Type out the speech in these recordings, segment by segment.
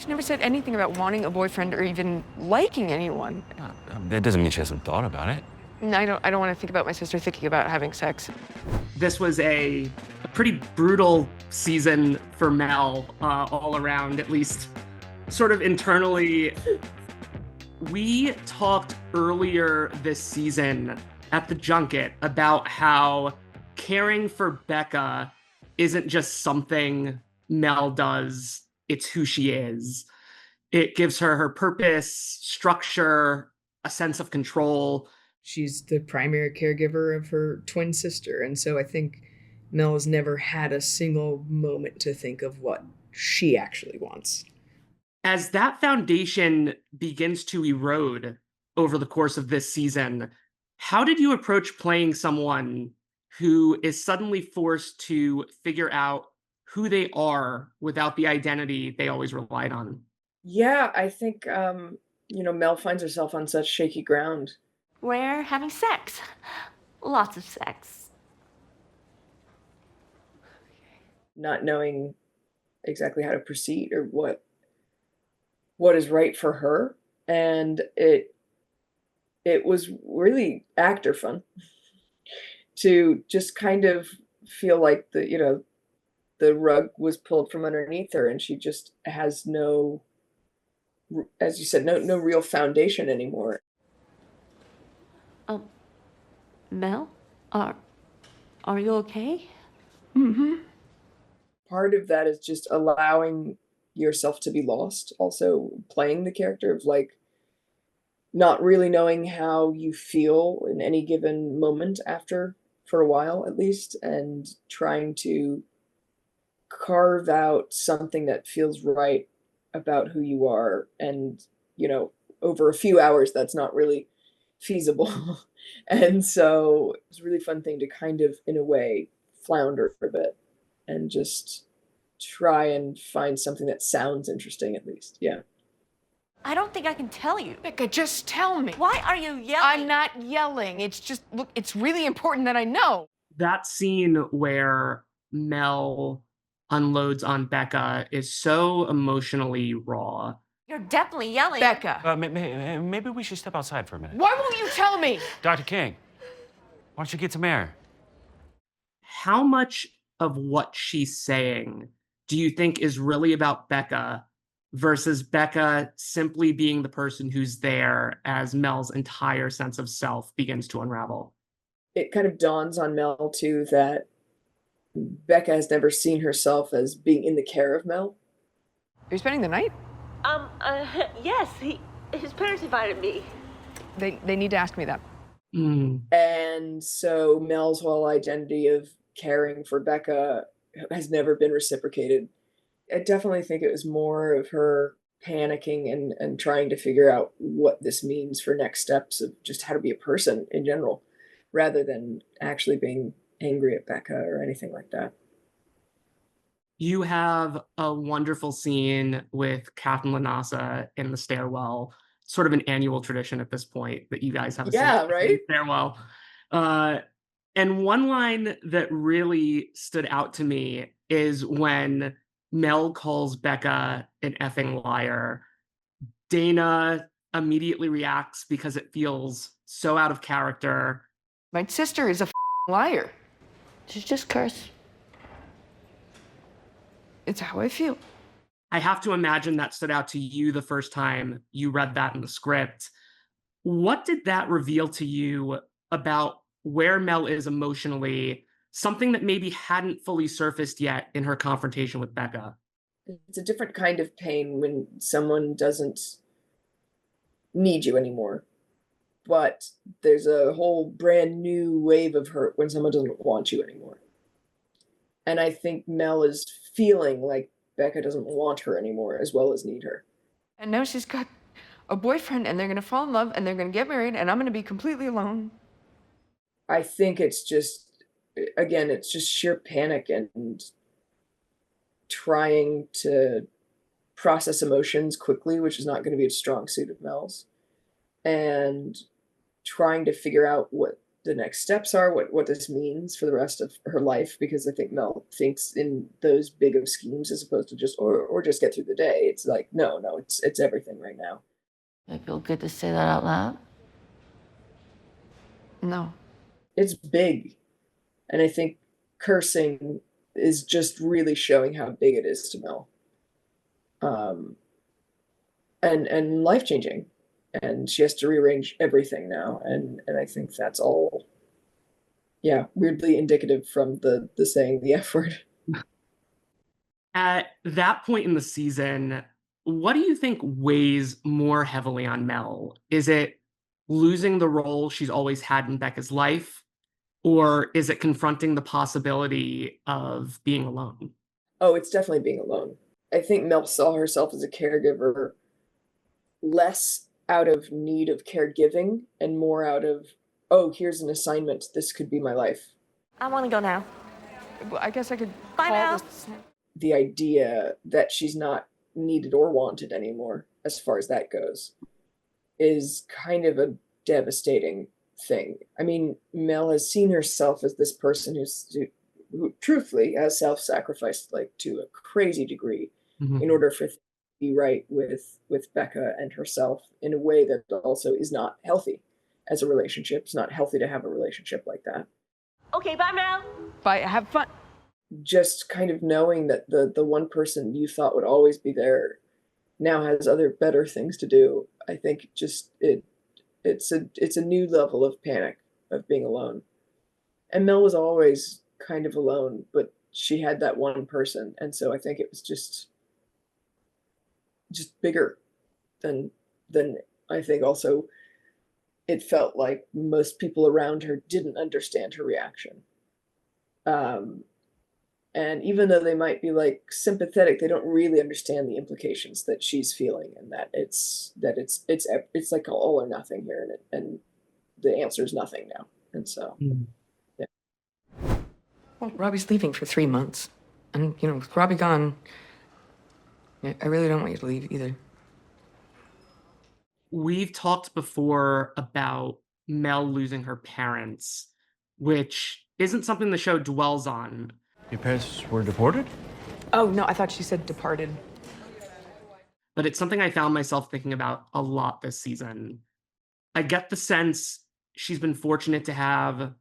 She never said anything about wanting a boyfriend or even liking anyone. That doesn't mean she hasn't thought about it. I don't want to think about my sister thinking about having sex. This was a pretty brutal season for Mel all around, at least sort of internally. We talked earlier this season at the junket about how caring for Becca isn't just something Mel does, it's who she is. It gives her her purpose, structure, a sense of control. She's the primary caregiver of her twin sister, and so I think Mel has never had a single moment to think of what she actually wants. As that foundation begins to erode over the course of this season, how did you approach playing someone who is suddenly forced to figure out who they are without the identity they always relied on? Yeah, I think, Mel finds herself on such shaky ground. We're having sex. Lots of sex. Not knowing exactly how to proceed or what is right for her. And it was really actor fun to just kind of feel like the rug was pulled from underneath her and she just has no, as you said, no real foundation anymore. Mel? Are you okay? Mm-hmm. Part of that is just allowing yourself to be lost. Also playing the character of like not really knowing how you feel in any given moment after, for a while at least, and trying to carve out something that feels right about who you are. And, over a few hours, that's not really feasible. And so it was a really fun thing to kind of, in a way, flounder for a bit and just try and find something that sounds interesting at least. Yeah. I don't think I can tell you. Becca, just tell me. Why are you yelling? I'm not yelling. It's just, look, it's really important that I know. That scene where Mel unloads on Becca is so emotionally raw. You're definitely yelling. Becca. Maybe we should step outside for a minute. Why won't you tell me? Dr. King, why don't you get some air? How much of what she's saying do you think is really about Becca versus Becca simply being the person who's there as Mel's entire sense of self begins to unravel? It kind of dawns on Mel too that Becca has never seen herself as being in the care of Mel. Are you spending the night? Yes, his parents invited me. They need to ask me that. And so Mel's whole identity of caring for Becca has never been reciprocated. I definitely think it was more of her panicking and trying to figure out what this means for next steps of just how to be a person in general, rather than actually being angry at Becca or anything like that. You have a wonderful scene with Catherine Lanasa in the stairwell, sort of an annual tradition at this point that you guys have a right? stairwell. And one line that really stood out to me is when Mel calls Becca an effing liar. Dana immediately reacts because it feels so out of character. My sister is a liar. Just curse. It's how I feel. I have to imagine that stood out to you the first time you read that in the script. What did that reveal to you about where Mel is emotionally, something that maybe hadn't fully surfaced yet in her confrontation with Becca? It's a different kind of pain when someone doesn't need you anymore. But there's a whole brand new wave of hurt when someone doesn't want you anymore. And I think Mel is feeling like Becca doesn't want her anymore as well as need her. And now she's got a boyfriend and they're going to fall in love and they're going to get married and I'm going to be completely alone. I think it's just, again, it's just sheer panic and trying to process emotions quickly, which is not going to be a strong suit of Mel's, and trying to figure out what the next steps are, what this means for the rest of her life, because I think Mel thinks in those big of schemes as opposed to just or just get through the day. It's like, no, it's everything right now. I feel good to say that out loud. No. It's big. And I think cursing is just really showing how big it is to Mel. And life-changing. And she has to rearrange everything now. And I think that's all, yeah, weirdly indicative from the saying the F word. At that point in the season, what do you think weighs more heavily on Mel? Is it losing the role she's always had in Becca's life? Or is it confronting the possibility of being alone? Oh, it's definitely being alone. I think Mel saw herself as a caregiver less out of need of caregiving and more out of, oh, here's an assignment. This could be my life. I want to go now. Well, I guess I could Bye call now. this. The idea that she's not needed or wanted anymore, as far as that goes, is kind of a devastating thing. I mean, Mel has seen herself as this person who truthfully has self-sacrificed like to a crazy degree in order for things to be right with Becca and herself in a way that also is not healthy as a relationship. It's not healthy to have a relationship like that. Okay, bye, Mel. Bye. Have fun. Just kind of knowing that the one person you thought would always be there now has other better things to do. I think just it's a new level of panic of being alone. And Mel was always kind of alone, but she had that one person, and so I think it was just bigger than I think also it felt like most people around her didn't understand her reaction. And even though they might be like sympathetic, they don't really understand the implications that she's feeling, and that it's like all or nothing here, and the answer is nothing now. And so, yeah. Well, Robbie's leaving for 3 months. And, with Robbie gone, I really don't want you to leave either. We've talked before about Mel losing her parents, which isn't something the show dwells on. Your parents were deported? Oh, no, I thought she said departed. But it's something I found myself thinking about a lot this season. I get the sense she's been fortunate to have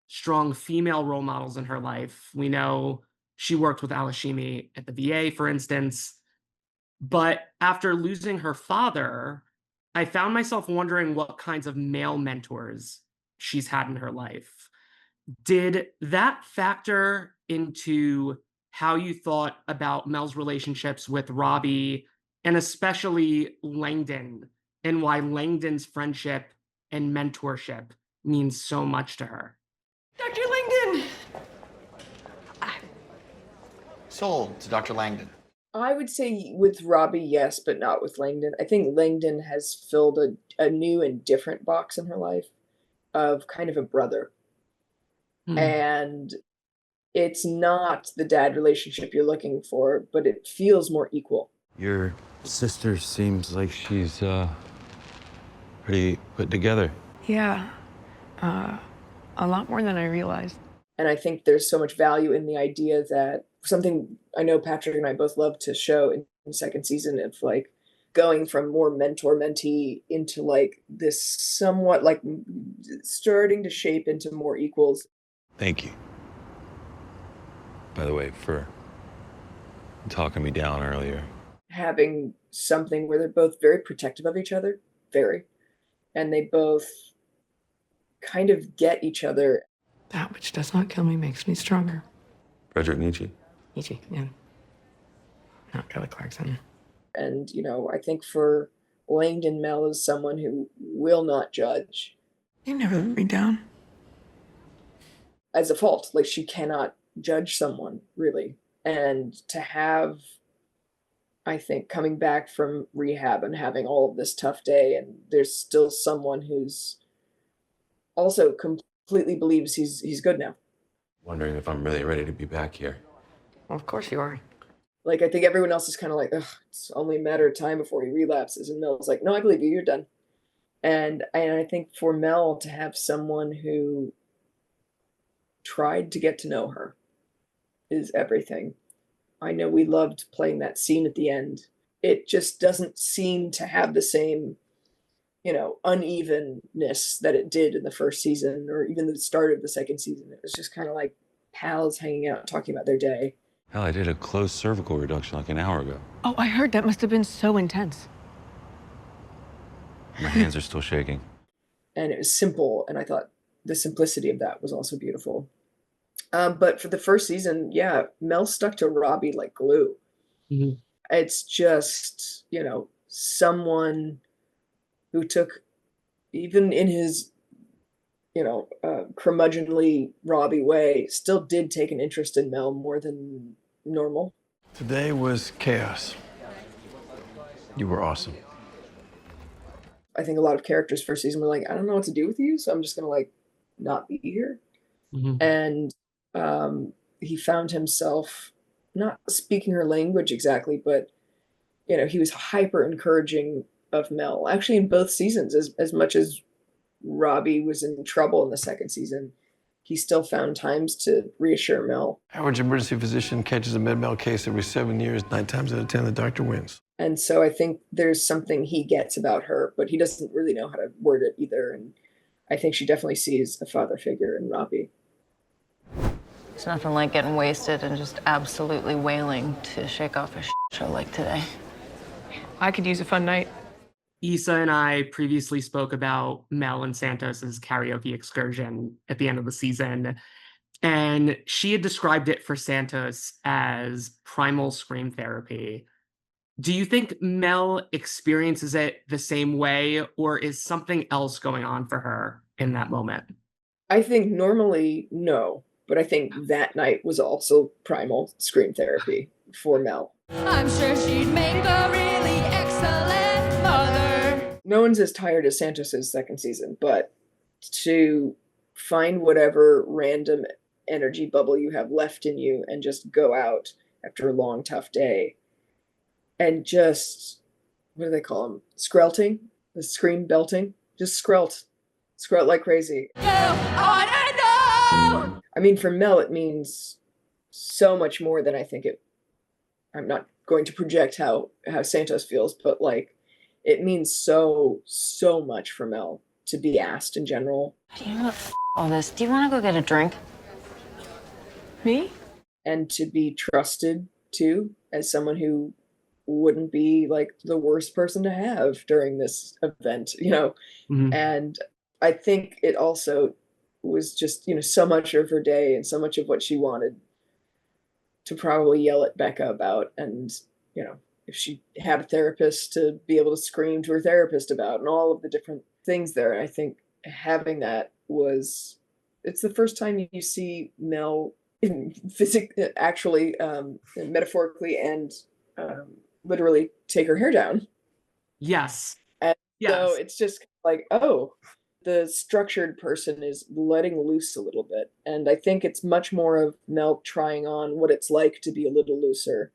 strong female role models in her life. We know she worked with Alashimi at the VA, for instance. But after losing her father, I found myself wondering what kinds of male mentors she's had in her life. Did that factor into how you thought about Mel's relationships with Robby, and especially Langdon, and why Langdon's friendship and mentorship means so much to her? Dr. Langdon! Sold to Dr. Langdon. I would say with Robby, yes, but not with Langdon. I think Langdon has filled a new and different box in her life of kind of a brother. And it's not the dad relationship you're looking for, but it feels more equal. Your sister seems like she's pretty put together. Yeah. A lot more than I realized. And I think there's so much value in the idea that something I know Patrick and I both love to show in second season of like going from more mentor-mentee into like this somewhat like starting to shape into more equals. Thank you. By the way, for talking me down earlier. Having something where they're both very protective of each other, and they both kind of get each other. That which does not kill me makes me stronger. Frederick Nietzsche. Nietzsche, yeah. Not Kelly Clarkson. And, I think for Langdon, Mel is someone who will not judge. You never let me down. As a fault, like she cannot judge someone, really. And to have, I think, coming back from rehab and having all of this tough day, and there's still someone who's also completely believes he's good now. Wondering if I'm really ready to be back here. Well, of course you are. Like, I think everyone else is kind of like, ugh, it's only a matter of time before he relapses. And Mel's like, no, I believe you, you're done. And I think for Mel to have someone who tried to get to know her is everything. I know we loved playing that scene at the end. It just doesn't seem to have the same, unevenness that it did in the first season or even the start of the second season. It was just kind of like pals hanging out, talking about their day. Hell, I did a closed cervical reduction like an hour ago. Oh, I heard that must have been so intense. My hands are still shaking. And it was simple, and I thought the simplicity of that was also beautiful. But for the first season, yeah, Mel stuck to Robby like glue. Mm-hmm. It's just, someone who took, even in his, curmudgeonly Robby way, still did take an interest in Mel more than normal. Today was chaos. You were awesome. I think a lot of characters first season were like, I don't know what to do with you, so I'm just gonna like not be here. Mm-hmm. And he found himself not speaking her language exactly, but he was hyper encouraging of Mel. Actually, in both seasons, as much as Robby was in trouble in the second season, he still found times to reassure Mel. Average emergency physician catches a med mal case every 7 years. 9 times out of 10, the doctor wins. And so I think there's something he gets about her, but he doesn't really know how to word it either. And I think she definitely sees a father figure in Robby. It's nothing like getting wasted and just absolutely wailing to shake off a show like today. I could use a fun night. Issa and I previously spoke about Mel and Santos's karaoke excursion at the end of the season, and she had described it for Santos as primal scream therapy. Do you think Mel experiences it the same way, or is something else going on for her in that moment? I think normally, no, but I think that night was also primal scream therapy for Mel. I'm sure she'd make a really excellent mother. No one's as tired as Santos's second season, but to find whatever random energy bubble you have left in you and just go out after a long, tough day and just, what do they call them? Skrelting? The scream belting? Just skrelt. Skrelt like crazy. I mean, for Mel, it means so much more than I think it. I'm not going to project how Santos feels, but like, it means so much for Mel to be asked in general. You know what? All this. Do you want to go get a drink? Me? And to be trusted too, as someone who wouldn't be like the worst person to have during this event, Mm-hmm. And I think it also was just, so much of her day and so much of what she wanted to probably yell at Becca about. And, if she had a therapist, to be able to scream to her therapist about, and all of the different things there. I think having that it's the first time you see Mel physically, actually, metaphorically and literally take her hair down. Yes. And yes. so it's just like, oh, the structured person is letting loose a little bit. And I think it's much more of Mel trying on what it's like to be a little looser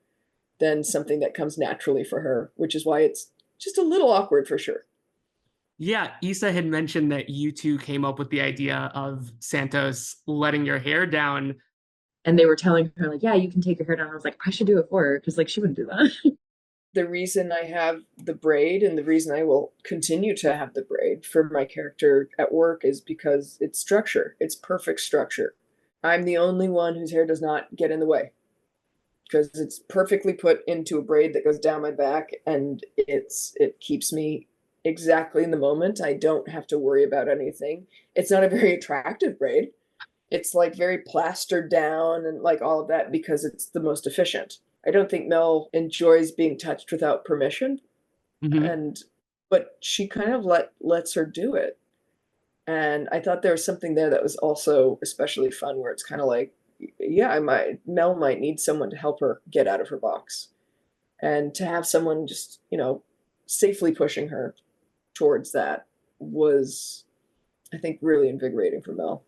than something that comes naturally for her, which is why it's just a little awkward for sure. Yeah, Issa had mentioned that you two came up with the idea of Santos letting your hair down. And they were telling her, like, yeah, you can take your hair down. I was like, I should do it for her, because, like, she wouldn't do that. The reason I have the braid and the reason I will continue to have the braid for my character at work is because it's structure. It's perfect structure. I'm the only one whose hair does not get in the way because it's perfectly put into a braid that goes down my back, and it keeps me exactly in the moment. I don't have to worry about anything. It's not a very attractive braid. It's like very plastered down and like all of that because it's the most efficient. I don't think Mel enjoys being touched without permission. Mm-hmm. But she kind of lets her do it. And I thought there was something there that was also especially fun, where it's kind of like, yeah, Mel might need someone to help her get out of her box. And to have someone just, safely pushing her towards that was, I think, really invigorating for Mel.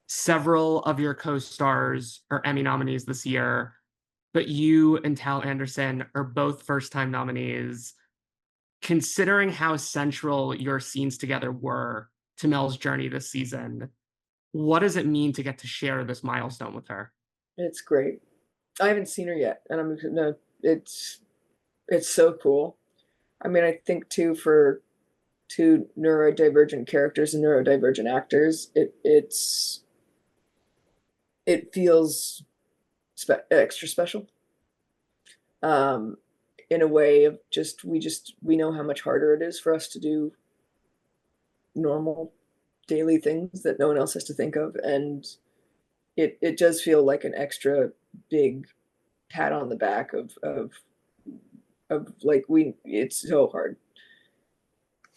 Several of your co-stars are Emmy nominees this year, but you and Tal Anderson are both first-time nominees. considering how central your scenes together were to Mel's journey this season, what does it mean to get to share this milestone with her? It's great. I haven't seen her yet, and I'm gonna. It's so cool. I mean, I think too, for two neurodivergent characters and neurodivergent actors, it feels extra special. In a way of we know how much harder it is for us to do normal daily things that no one else has to think of, and it does feel like an extra big pat on the back of like it's so hard.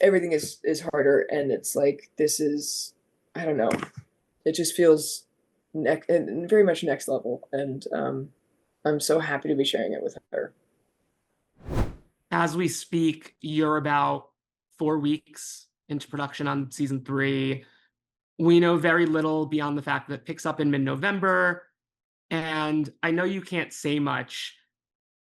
Everything is harder, and it's like this is, I don't know, it just feels very much next level, and I'm so happy to be sharing it with her. As we speak, you're about 4 weeks into production on season 3. We know very little beyond the fact that it picks up in mid-November, and I know you can't say much,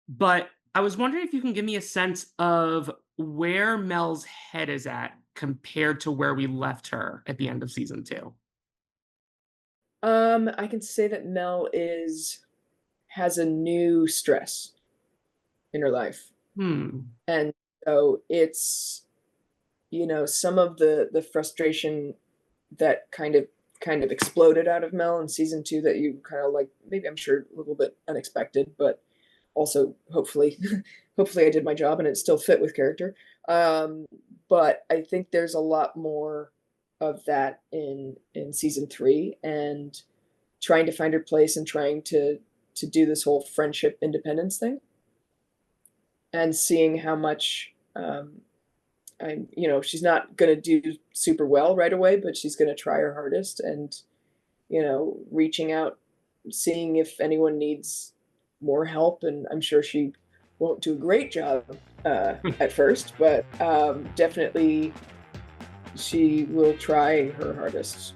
but I was wondering if you can give me a sense of where Mel's head is at compared to where we left her at the end of season 2. I can say that Mel has a new stress in her life. And so it's, some of the frustration that kind of exploded out of Mel in season 2 that you kind of like, maybe I'm sure a little bit unexpected, but also hopefully I did my job and it still fit with character. But I think there's a lot more of that in season 3, and trying to find her place and trying to do this whole friendship independence thing, and seeing how much she's not going to do super well right away, but she's going to try her hardest, and reaching out, seeing if anyone needs more help. And I'm sure she won't do a great job at first, but definitely she will try her hardest.